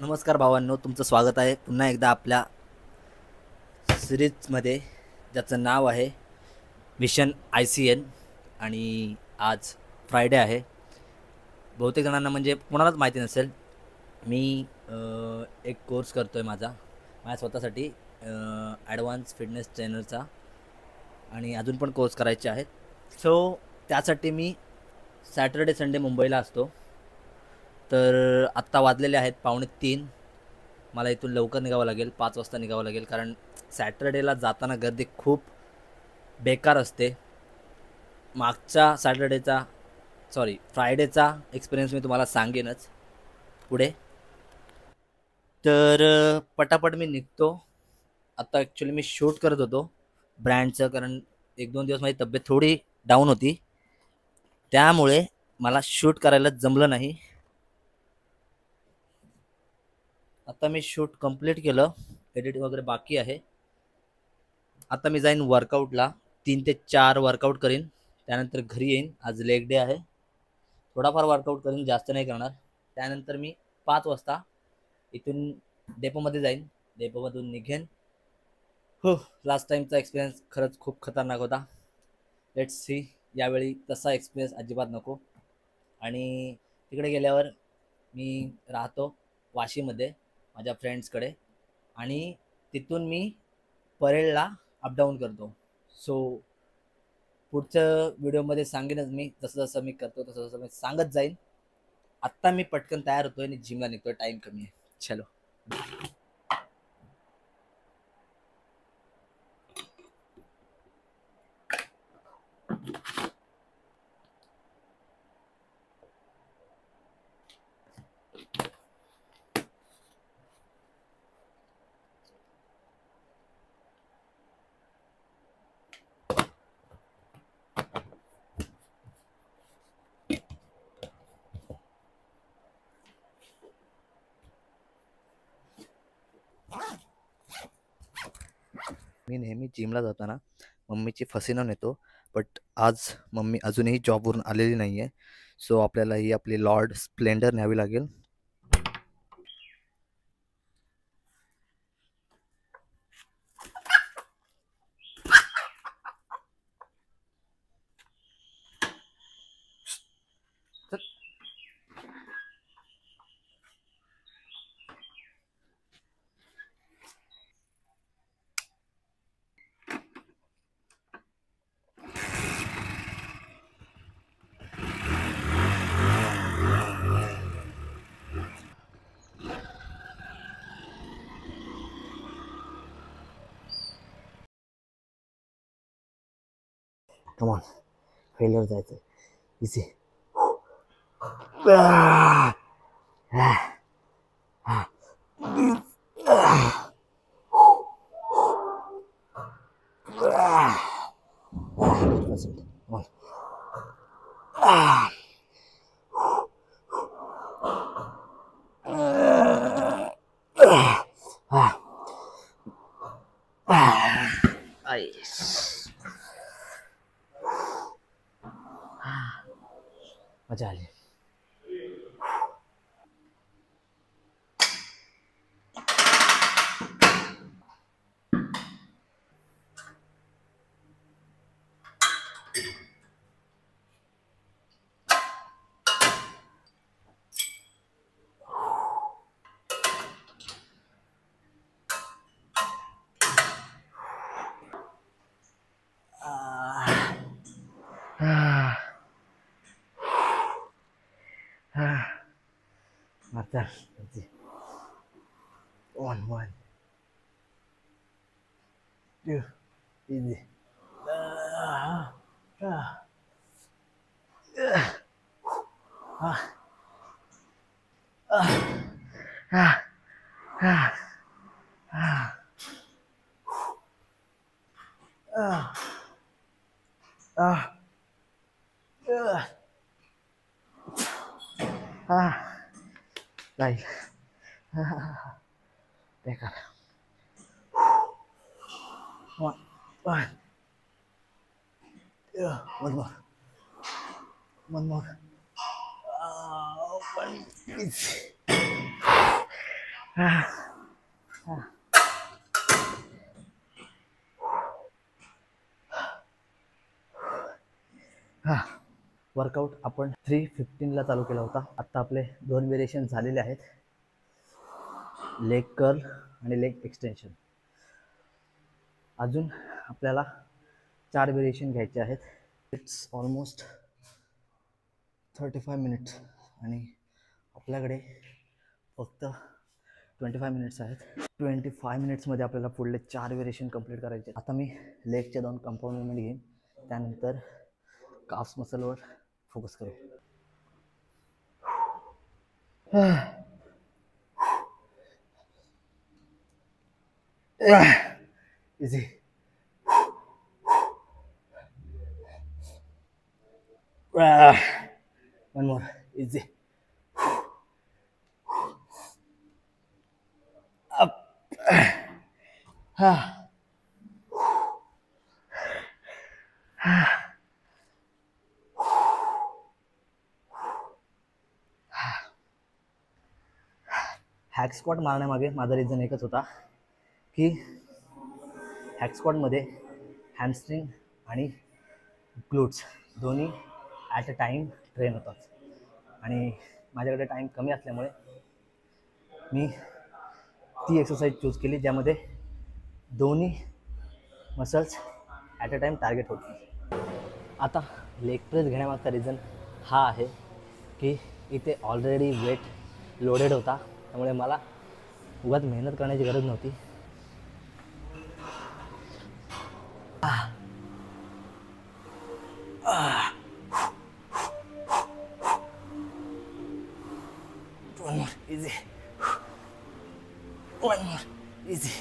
नमस्कार भावांनो, तुमचं स्वागत आहे पुन्हा एकदा आपल्या सिरीजमध्ये, ज्याचं नाव आहे मिशन ICN. आणि आज फ्रायडे आहे. बहुतेक जणांना म्हणजे कोणालाच माहिती नसेल, मी एक कोर्स करतो आहे माझ्या स्वतःसाठी, ॲडव्हान्स फिटनेस ट्रेनरचा. आणि अजून पण कोर्स करायचे आहेत. सो त्यासाठी मी सॅटर्डे संडे मुंबईला असतो. तर आत्ता वाजलेले आहेत 2:45. मला इथून लवकर निघावं लागेल, 5 वाजता निघावं लागेल, कारण सॅटर्डेला जाताना गर्दी खूप बेकार असते. मागच्या फ्रायडेचा एक्सपिरियन्स मी तुम्हाला सांगेनच पुढे. तर पटापट मी निघतो. आता ॲक्च्युली मी शूट करत होतो ब्रँडचं, कारण 1-2 दिवस माझी तब्येत थोडी डाऊन होती, त्यामुळे मला शूट करायला जमलं नाही. आता मी शूट कंप्लीट केलं, एडिट वगैरे बाकी आहे. आता मी जाईन वर्कआउटला, 3 ते 4 वर्कआउट करीन, त्यानंतर घरी येईन. आज लेग डे आहे, थोडाफार वर्कआउट करीन, जास्त नाही करणार. त्यानंतर मी 5 वाजता इथून डेपोमध्ये जाईन, डेपोमधून निघेन. हो, लास्ट टाईमचा एक्सपिरियन्स खरंच खूप खतरनाक होता. लेट्स सी, यावेळी तसा एक्सपिरियन्स अजिबात नको. आणि तिकडे गेल्यावर मी राहतो वाशीमध्ये माझ्या फ्रेंड्सकडे, आणि तिथून मी परेलला अपडाऊन करतो. सो पुढच्या व्हिडिओमध्ये सांगेनच मी, जसं जसं मी करतो तसं तसं मी सांगत जाईन. आत्ता मी पटकन तयार होतोय आणि जिमला निघतोय, टाइम कमी आहे. चलो. मी नेहमी जिमला जाताना मम्मीची फसिनं नेतो, बट आज मम्मी अजूनही जॉबवरून आलेली नाही आहे. सो आपल्याला ही आपली लॉर्ड स्प्लेंडर न्यावी लागेल. कमॉन, फेलर जायचं, इझी. मजा आली. Matar, one, two, easy. Baik. Bekan. One. One more. Workout आपण 3:15 चालू केला होता. आत्ता आपले 2 व्हेरिएशन झालेले आहेत, लेग कर्ल आणि लेग एक्सटेन्शन. अजून आपल्याला 4 व्हेरिएशन घ्यायचे आहेत. इट्स ऑलमोस्ट 35 मिनिट्स आणि आपल्याकडे फक्त 25 मिनिट्स आहेत. 25 मिनिट्समध्ये आपल्याला पुढले 4 व्हेरिएशन कंप्लीट करायचे. आता मी लेगचे 2 कंपाऊंड मुवमेंट घेईन, त्यानंतर काफ्स मसलवर फोकस करू. Easy. One more. Easy. Up. Hack squat मारण्यामागे माझा रिझन एकच होता की हॅक स्क्वॉटमध्ये हॅमस्ट्रिंग आणि ग्लूट्स दोन्ही ॲट अ टाईम ट्रेन होतात आणि माझ्याकडे टाईम कमी असल्यामुळे मी ती एक्सरसाइज चूज केली ज्यामध्ये दोन्ही muscles at a time target होते. आता लेग प्रेस घेण्यामागचा रिझन हा आहे की इथे ऑलरेडी वेट लोडेड होता, त्यामुळे मला उगाच मेहनत करण्याची गरज नव्हती. One more, easy. One more, easy.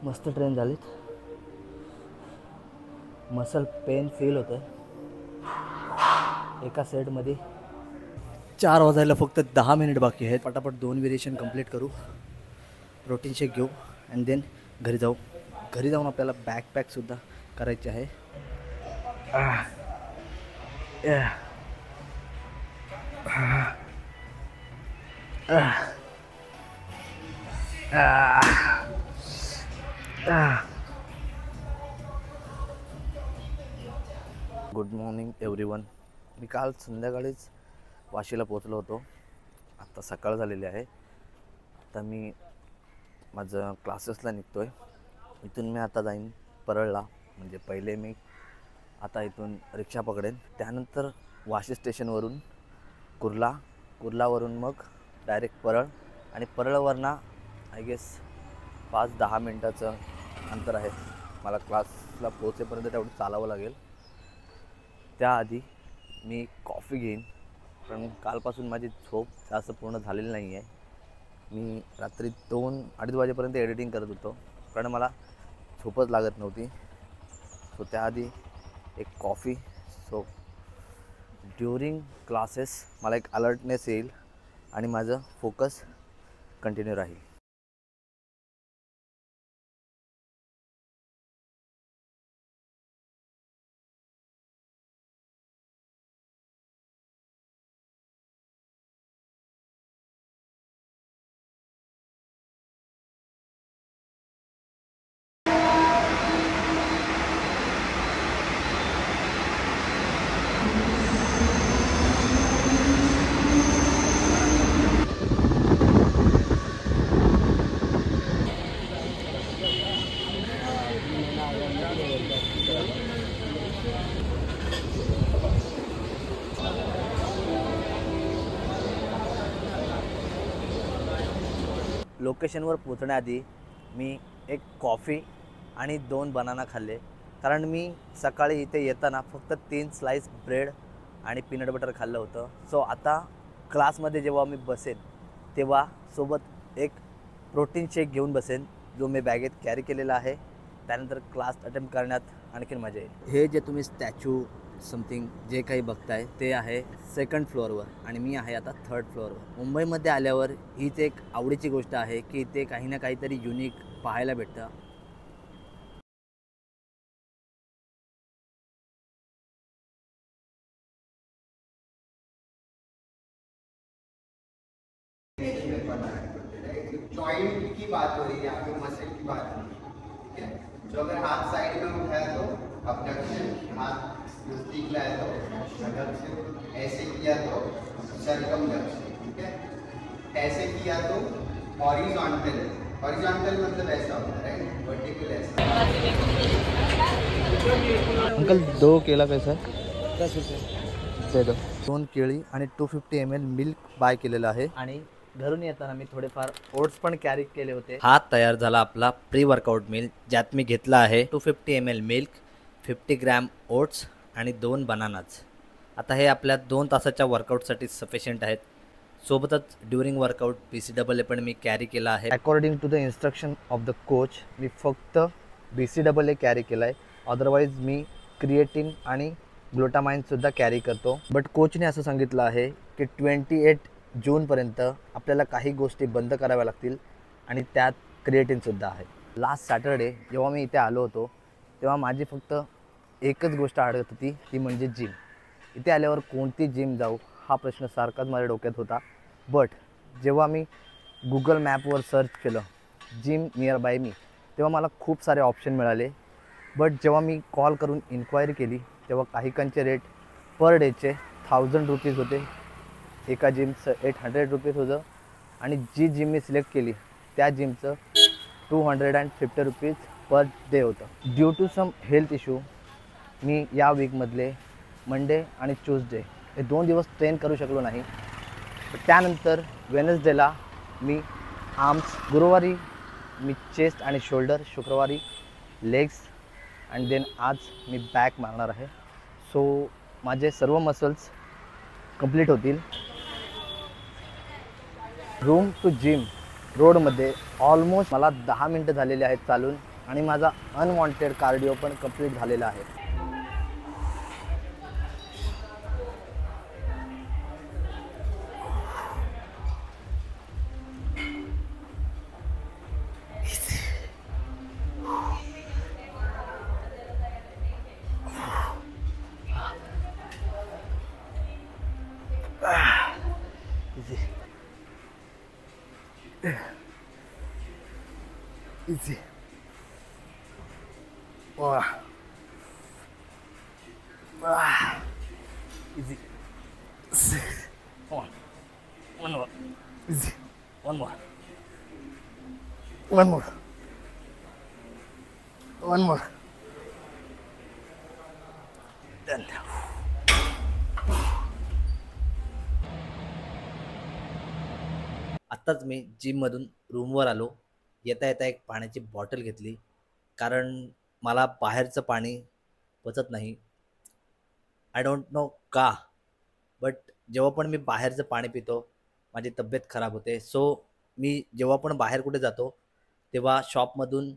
मस्त ट्रेन झालीत. मसल पेन फील होतं. एका सेटमध्ये 4 वाजायला फक्त 10 मिनिट बाकी आहेत. पटापट 2 व्हेरिएशन कंप्लीट करू, प्रोटीन शेक घेऊ अँड देन घरी जाऊ. घरी जाऊन आपल्याला बॅकपॅकसुद्धा करायचे आहे. Good morning everyone. मी काल संध्याकाळीच वाशीला पोचलो होतो. आत्ता सकाळ झालेली आहे. आता मी माझं क्लासेसला निघतो आहे. इथून मी आता जाईन परळला. म्हणजे पहिले मी आता इथून रिक्षा पकडेन, त्यानंतर वाशी स्टेशनवरून कुर्लावरून मग डायरेक्ट परळ आणि परळवरनं आय गेस 5-10 मिनटाचं अंतर आहे. मला क्लासला पोहोचेपर्यंत तेवढं चालावं लागेल. त्याआधी मी कॉफी घेईन, कारण कालपासून माझी झोप जास्त पूर्ण झालेली नाही आहे. मी रात्री 2-2:30 वाजेपर्यंत एडिटिंग करत होतो, कारण मला झोपच लागत नव्हती. सो त्याआधी एक कॉफी. सो ड्युरिंग क्लासेस मला एक अलर्टनेस येईल आणि माझं फोकस कंटिन्यू राहील. लोकेशनवर पोहोचण्याआधी मी एक कॉफी आणि 2 बनाना खाल्ले, कारण मी सकाळी इथे येताना फक्त 3 स्लाइस ब्रेड आणि पीनट बटर खाल्लं होतं. सो आता क्लासमध्ये जेव्हा मी बसेन तेव्हा सोबत एक प्रोटीन शेक घेऊन बसेन, जो मी बॅगेत कॅरी केलेला आहे. त्यानंतर क्लास अटेम्प्ट करण्यात आणखीन मजा येईल. हे जे तुम्ही स्टॅच्यू समथिंग जे काही बघताय ते आहे सेकंड फ्लोअरवर आणि मी आहे आता थर्ड फ्लोअरवर. मुंबईमध्ये आल्यावर हीच एक आवडीची गोष्ट आहे की इथे काही ना काहीतरी युनिक पाहायला भेटतं. जॉइंट की बात हो रही है, यहाँ पे मसल की बात हो रही है, ठीक है. जो अगर हाथ साइड में उठाया तो अबडक्शन, हाथ निकला है तो अबडक्शन, ऐसे किया तो सर्कमडक्शन, ठीक है. ऐसे किया तो हॉरिजॉन्टल. हॉरिजॉन्टल मतलब ऐसा होता है, राइट. वर्टिकल ऐसा. अंकल 2 केला कैसा आहे? 10 रुपये. 2 केळी आणि 250 ml मिल्क बाय केलेलं आहे आणि घरून येताना मी थोडेफार ओट्स पण कॅरी केले होते. हा तयार झाला आपला प्री वर्कआउट मील, ज्यात मी घेतला आहे 250 ml मिल्क, 50 ग्रॅम ओट्स आणि 2 बनानाज. आता हे आपल्या 2 तासाच्या वर्कआउटसाठी सफिशियंट आहेत. सोबतच ड्युरिंग वर्कआउट BCAA पण मी कॅरी केला आहे. According to the instruction of the coach मी फक्त BCAA कॅरी केला आहे. अदरवाईज मी क्रिएटिन आणि ग्लुटामाइनसुद्धा कॅरी करतो. बट कोचने असं सांगितलं आहे की 28 जूनपर्यंत आपल्याला काही गोष्टी बंद कराव्या लागतील आणि त्यात क्रिएटिनसुद्धा आहे. लास्ट सॅटरडे जेव्हा मी इथे आलो होतो तेव्हा माझी फक्त एकच गोष्ट आढळत होती, ती म्हणजे जिम. इथे आल्यावर कोणती जिम जाऊ हा प्रश्न सारखाच माझ्या डोक्यात होता. बट जेव्हा मी गुगल मॅपवर सर्च केलं जिम नियर बाय मी, तेव्हा मला खूप सारे ऑप्शन मिळाले. बट जेव्हा मी कॉल करून इन्क्वायरी केली तेव्हा काहीकांचे रेट पर डेचे 1000 रुपीज होते, एका जिमचं 800 रुपीज होतं आणि जी जिम मी सिलेक्ट केली त्या जिमचं 250 रुपीज पर डे होतं. Due to some health issue मी या वीकमधले मंडे आणि ट्यूसडे हे 2 दिवस ट्रेन करू शकलो नाही. त्यानंतर वेनसडेला मी आर्म्स, गुरुवारी मी चेस्ट आणि शोल्डर, शुक्रवारी लेग्स आणि देन आज मी बॅक मारणार आहे. सो माझे सर्व मसल्स कंप्लीट होतील. रूम टू जिम रोडमध्ये ऑलमोस्ट मला 10 मिनटं झालेले आहेत चालून आणि माझा अनवॉन्टेड कार्डिओ पण कंप्लीट झालेला आहे. Easy. Wow. Easy. Come on. One more. Easy. One more. One more. One more. Done. आत्ताच मी जिममधून रूमवर आलो. येता येता एक पाण्याची बॉटल घेतली, कारण मला बाहेरचं पाणी पचत नाही. आय डोंट नो का, बट जेव्हा पण मी बाहेरचं पाणी पितो माझी तब्येत खराब होते. सो मी जेव्हा पण बाहेर कुठे जातो तेव्हा शॉपमधून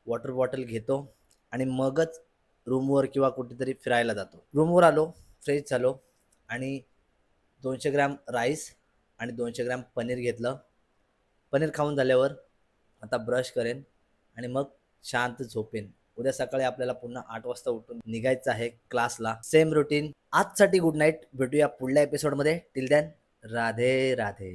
वॉटर बॉटल घेतो आणि मगच रूमवर किंवा कुठेतरी फिरायला जातो. रूमवर आलो, फ्रेश झालो आणि 200 ग्रॅम राईस आणि 200 ग्रॅम पनीर घेतलं. पनीर खाऊन झाल्यावर आता ब्रश करेन आणि मग शांत झोपेन. उद्या सकाळी आपल्याला पुन्हा 8 वाजता उठून निघायचं आहे क्लासला. Same routine. आजसाठी गुड नाईट. भेटूया पुढल्या एपिसोडमध्ये. Till then Radhe Radhe.